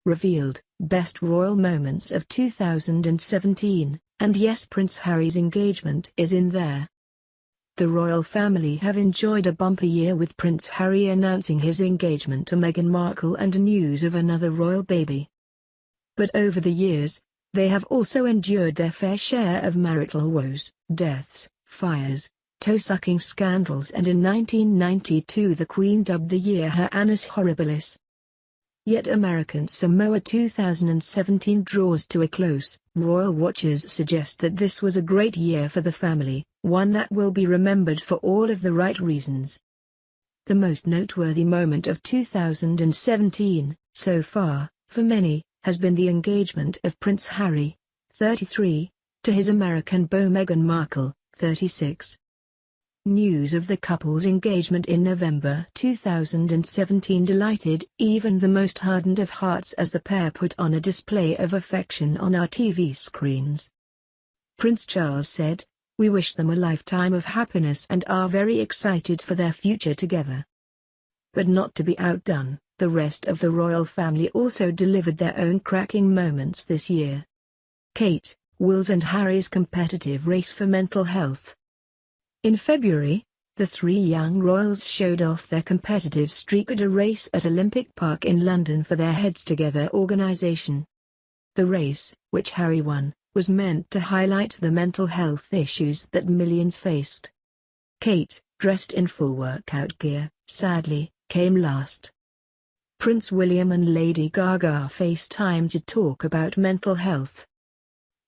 revealed Best Royal Moments of 2017, and yes, Prince Harry's engagement is in there. The royal family have enjoyed a bumper year, with Prince Harry announcing his engagement to Meghan Markle and news of another royal baby. But over the years, they have also endured their fair share of marital woes, deaths, fires, toe-sucking scandals, and in 1992 the Queen dubbed the year her annus horribilis. Yet American Samoa 2017 draws to a close. Royal watchers suggest that this was a great year for the family, one that will be remembered for all of the right reasons. The most noteworthy moment of 2017, so far, for many, has been the engagement of Prince Harry, 33, to his American beau Meghan Markle, 36. News of the couple's engagement in November 2017 delighted even the most hardened of hearts as the pair put on a display of affection on our TV screens. Prince Charles said, "We wish them a lifetime of happiness and are very excited for their future together." But not to be outdone, the rest of the royal family also delivered their own cracking moments this year. Kate, Will's and Harry's competitive race for mental health. In February, the three young royals showed off their competitive streak at a race at Olympic Park in London for their Heads Together organisation. The race, which Harry won, was meant to highlight the mental health issues that millions faced. Kate, dressed in full workout gear, sadly, came last. Prince William and Lady Gaga FaceTime to talk about mental health.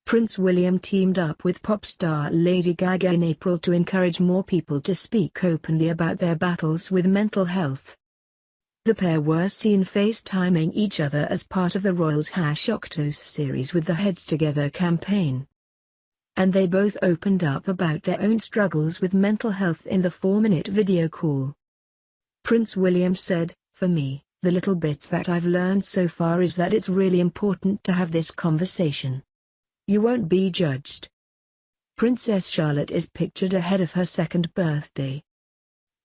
Prince William teamed up with pop star Lady Gaga in April to encourage more people to speak openly about their battles with mental health. The pair were seen FaceTiming each other as part of the Royals' #Octos series with the Heads Together campaign. And they both opened up about their own struggles with mental health in the 4-minute video call. Prince William said, "For me, the little bits that I've learned so far is that it's really important to have this conversation. You won't be judged." Princess Charlotte is pictured ahead of her second birthday.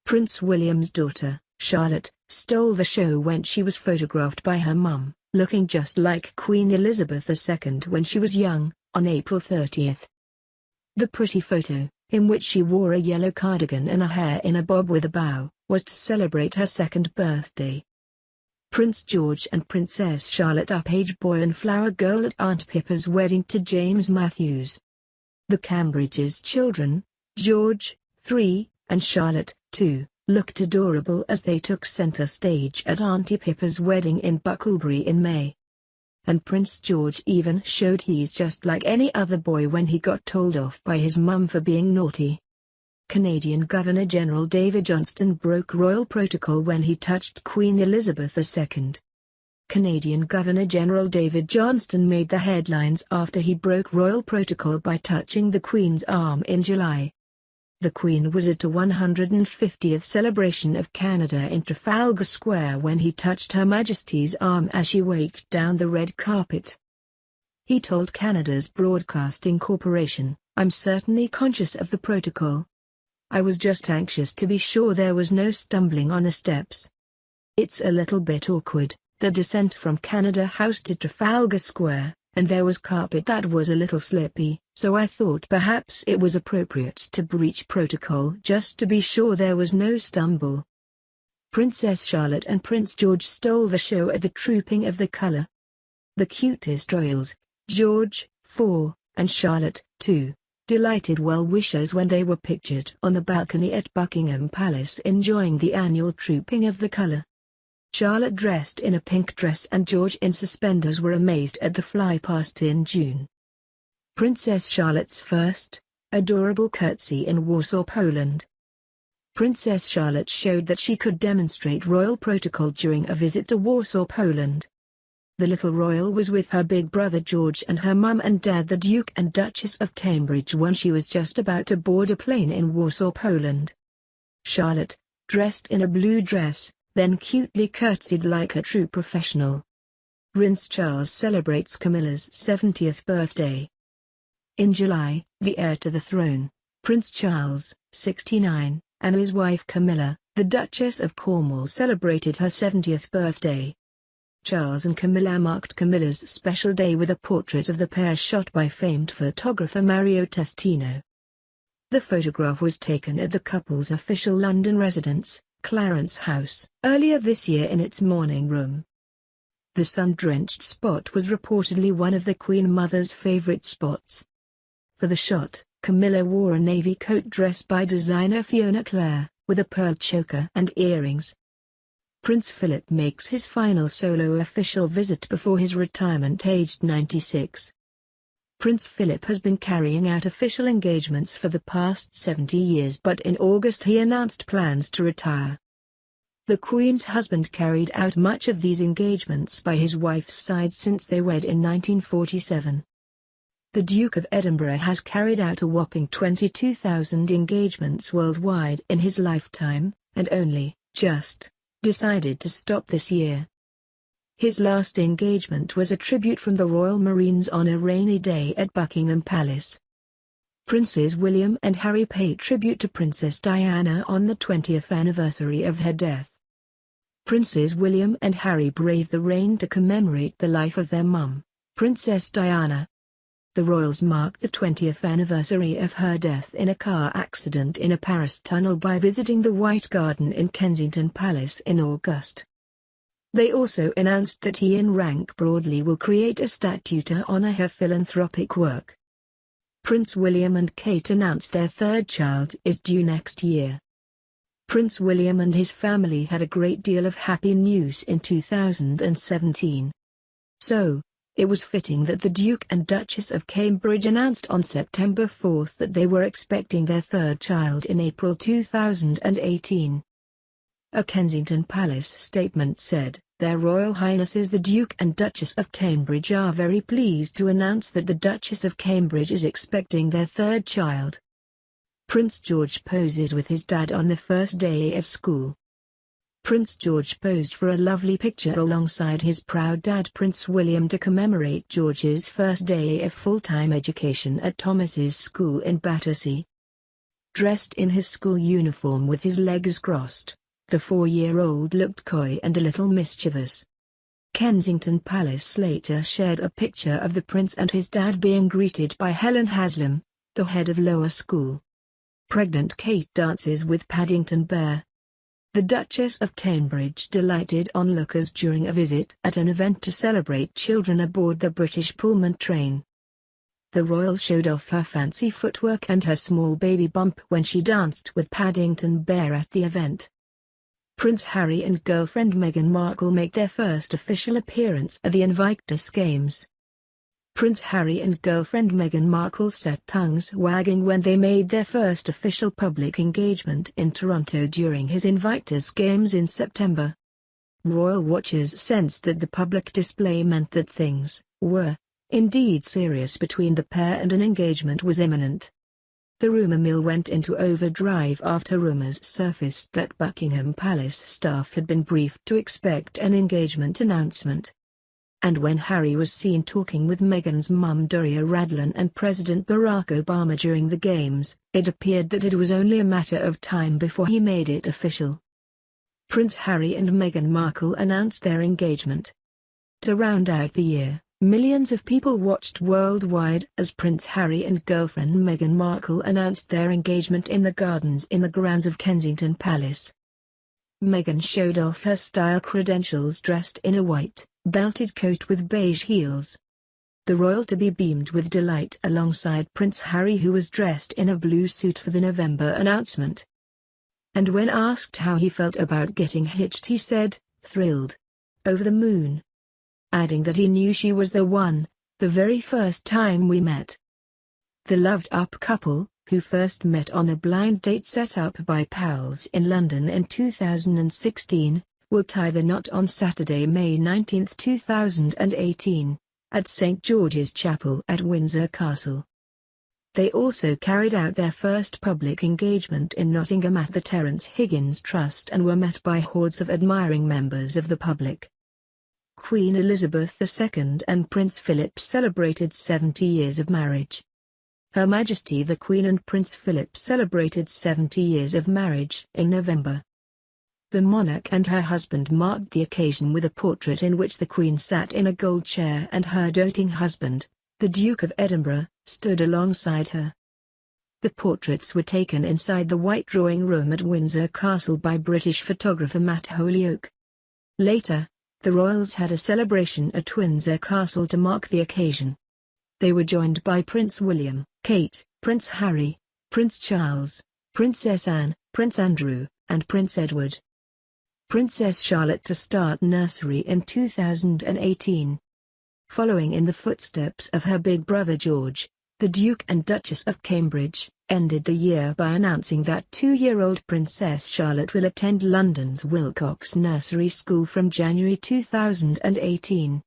Prince William's daughter, Charlotte, stole the show when she was photographed by her mum, looking just like Queen Elizabeth II when she was young, on April 30th. The pretty photo, in which she wore a yellow cardigan and a hair in a bob with a bow, was to celebrate her second birthday. Prince George and Princess Charlotte are page boy and flower girl at Aunt Pippa's wedding to James Matthews. The Cambridge's children, George, 3, and Charlotte, 2, looked adorable as they took center stage at Auntie Pippa's wedding in Bucklebury in May. And Prince George even showed he's just like any other boy when he got told off by his mum for being naughty. Canadian Governor-General David Johnston broke royal protocol when he touched Queen Elizabeth II. Canadian Governor-General David Johnston made the headlines after he broke royal protocol by touching the Queen's arm in July. The Queen was at a 150th celebration of Canada in Trafalgar Square when he touched Her Majesty's arm as she walked down the red carpet. He told Canada's Broadcasting Corporation, "I'm certainly conscious of the protocol. I was just anxious to be sure there was no stumbling on the steps. It's a little bit awkward, the descent from Canada House to Trafalgar Square, and there was carpet that was a little slippy, so I thought perhaps it was appropriate to breach protocol just to be sure there was no stumble." Princess Charlotte and Prince George stole the show at the Trooping of the Colour. The cutest royals, George, 4, and Charlotte, 2, delighted well-wishers when they were pictured on the balcony at Buckingham Palace enjoying the annual Trooping of the Colour. Charlotte dressed in a pink dress and George in suspenders were amazed at the fly-past in June. Princess Charlotte's first, adorable curtsy in Warsaw, Poland. Princess Charlotte showed that she could demonstrate royal protocol during a visit to Warsaw, Poland. The little royal was with her big brother George and her mum and dad the Duke and Duchess of Cambridge when she was just about to board a plane in Warsaw, Poland. Charlotte, dressed in a blue dress, then cutely curtsied like a true professional. Prince Charles celebrates Camilla's 70th birthday. In July, the heir to the throne, Prince Charles, 69, and his wife Camilla, the Duchess of Cornwall celebrated her 70th birthday. Charles and Camilla marked Camilla's special day with a portrait of the pair shot by famed photographer Mario Testino. The photograph was taken at the couple's official London residence, Clarence House, earlier this year in its morning room. The sun-drenched spot was reportedly one of the Queen Mother's favorite spots. For the shot, Camilla wore a navy coat dress by designer Fiona Clare, with a pearl choker and earrings. Prince Philip makes his final solo official visit before his retirement aged 96. Prince Philip has been carrying out official engagements for the past 70 years, but in August he announced plans to retire. The Queen's husband carried out much of these engagements by his wife's side since they wed in 1947. The Duke of Edinburgh has carried out a whopping 22,000 engagements worldwide in his lifetime, and only just decided to stop this year. His last engagement was a tribute from the Royal Marines on a rainy day at Buckingham Palace. Princes William and Harry pay tribute to Princess Diana on the 20th anniversary of her death. Princes William and Harry braved the rain to commemorate the life of their mum, Princess Diana. The royals marked the 20th anniversary of her death in a car accident in a Paris tunnel by visiting the White Garden in Kensington Palace in August. They also announced that he and Rank Broadley will create a statue to honor her philanthropic work. Prince William and Kate announced their third child is due next year. Prince William and his family had a great deal of happy news in 2017. So, it was fitting that the Duke and Duchess of Cambridge announced on September 4 that they were expecting their third child in April 2018. A Kensington Palace statement said, "Their Royal Highnesses the Duke and Duchess of Cambridge are very pleased to announce that the Duchess of Cambridge is expecting their third child." Prince George poses with his dad on the first day of school. Prince George posed for a lovely picture alongside his proud dad Prince William to commemorate George's first day of full-time education at Thomas's school in Battersea. Dressed in his school uniform with his legs crossed, the 4-year-old looked coy and a little mischievous. Kensington Palace later shared a picture of the prince and his dad being greeted by Helen Haslam, the head of lower school. Pregnant Kate dances with Paddington Bear. The Duchess of Cambridge delighted onlookers during a visit at an event to celebrate children aboard the British Pullman train. The royal showed off her fancy footwork and her small baby bump when she danced with Paddington Bear at the event. Prince Harry and girlfriend Meghan Markle make their first official appearance at the Invictus Games. Prince Harry and girlfriend Meghan Markle set tongues wagging when they made their first official public engagement in Toronto during his Invictus Games in September. Royal watchers sensed that the public display meant that things were indeed serious between the pair and an engagement was imminent. The rumor mill went into overdrive after rumors surfaced that Buckingham Palace staff had been briefed to expect an engagement announcement. And when Harry was seen talking with Meghan's mum Doria Radlin and President Barack Obama during the Games, it appeared that it was only a matter of time before he made it official. Prince Harry and Meghan Markle announced their engagement. To round out the year, millions of people watched worldwide as Prince Harry and girlfriend Meghan Markle announced their engagement in the gardens in the grounds of Kensington Palace. Meghan showed off her style credentials dressed in a white, belted coat with beige heels. The royal-to-be beamed with delight alongside Prince Harry, who was dressed in a blue suit for the November announcement. And when asked how he felt about getting hitched, he said, "Thrilled. Over the moon." Adding that he knew she was the one, the very first time we met. The loved-up couple, who first met on a blind date set up by pals in London in 2016, will tie the knot on Saturday, May 19, 2018, at St. George's Chapel at Windsor Castle. They also carried out their first public engagement in Nottingham at the Terence Higgins Trust and were met by hordes of admiring members of the public. Queen Elizabeth II and Prince Philip celebrated 70 years of marriage. Her Majesty the Queen and Prince Philip celebrated 70 years of marriage in November. The monarch and her husband marked the occasion with a portrait in which the Queen sat in a gold chair and her doting husband, the Duke of Edinburgh, stood alongside her. The portraits were taken inside the White Drawing Room at Windsor Castle by British photographer Matt Holyoke. Later, the royals had a celebration at Windsor Castle to mark the occasion. They were joined by Prince William, Kate, Prince Harry, Prince Charles, Princess Anne, Prince Andrew, and Prince Edward. Princess Charlotte to start nursery in 2018. Following in the footsteps of her big brother George, the Duke and Duchess of Cambridge ended the year by announcing that 2-year-old Princess Charlotte will attend London's Wilcox Nursery School from January 2018.